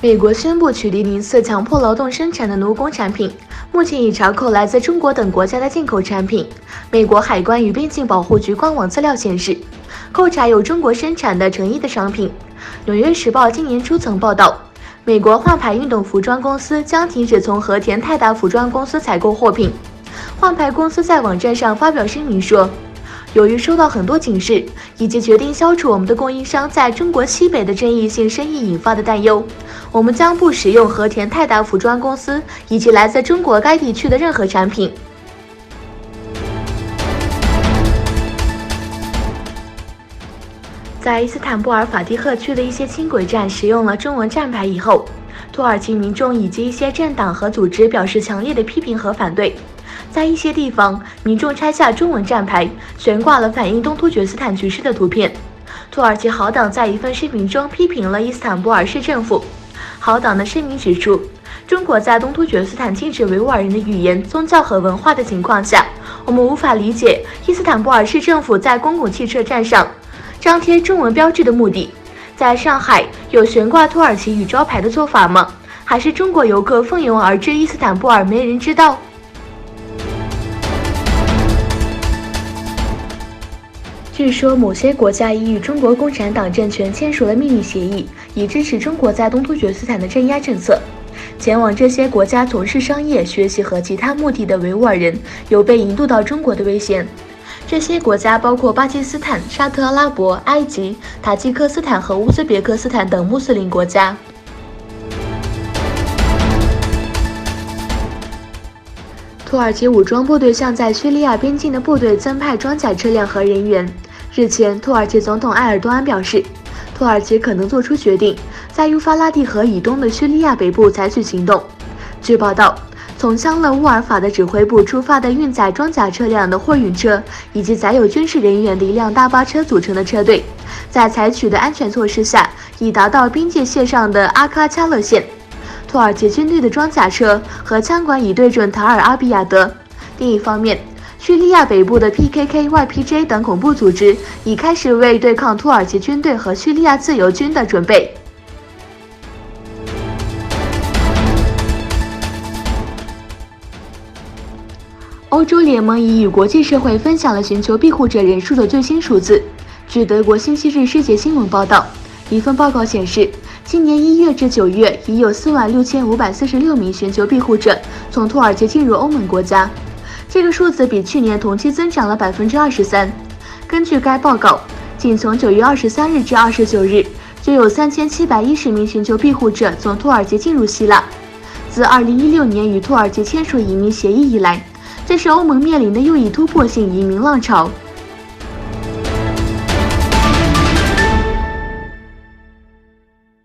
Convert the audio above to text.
美国宣布取缔04强迫劳动生产的奴工产品，目前已查扣来自中国等国家的进口产品。美国海关与边境保护局官网资料显示，扣查有中国生产的成衣的商品。纽约时报今年初曾报道，美国换牌运动服装公司将停止从和田泰达服装公司采购货品。换牌公司在网站上发表声明说，由于收到很多警示，以及决定消除我们的供应商在中国西北的争议性生意引发的担忧，我们将不使用和田泰达服装公司以及来自中国该地区的任何产品。在伊斯坦布尔法蒂赫区的一些轻轨站使用了中文站牌以后，土耳其民众以及一些政党和组织表示强烈的批评和反对。在一些地方，民众拆下中文站牌，悬挂了反映东突厥斯坦局势的图片。土耳其好党在一份声明中批评了伊斯坦布尔市政府。好党的声明指出，中国在东突厥斯坦禁止维吾尔人的语言、宗教和文化的情况下，我们无法理解伊斯坦布尔市政府在公共汽车站上张贴中文标志的目的。在上海有悬挂土耳其语招牌的做法吗？还是中国游客蜂拥而至伊斯坦布尔没人知道？据说某些国家已与中国共产党政权签署了秘密协议，以支持中国在东突厥斯坦的镇压政策。前往这些国家从事商业、学习和其他目的的维吾尔人有被引渡到中国的危险。这些国家包括巴基斯坦、沙特阿拉伯、埃及、塔吉克斯坦和乌兹别克斯坦等穆斯林国家。土耳其武装部队向在叙利亚边境的部队增派装甲车辆和人员。日前，土耳其总统埃尔多安表示，土耳其可能做出决定，在幼发拉底河以东的叙利亚北部采取行动。据报道，从香勒乌尔法的指挥部出发的运载装甲车辆的货运车，以及载有军事人员的一辆大巴车组成的车队，在采取的安全措施下，已达到边界线上的阿喀恰勒县。土耳其军队的装甲车和枪管已对准塔尔阿比亚德。另一方面，叙利亚北部的 PKK、YPJ 等恐怖组织已开始为对抗土耳其军队和叙利亚自由军的准备。欧洲联盟已与国际社会分享了寻求庇护者人数的最新数字。据德国星期日世界新闻报道，一份报告显示，今年1月至9月已有46546名寻求庇护者从土耳其进入欧盟国家，这个数字比去年同期增长了23%。根据该报告，仅从9月23日至29日，就有3710名寻求庇护者从土耳其进入希腊。自2016年与土耳其签署移民协议以来，这是欧盟面临的又一突破性移民浪潮。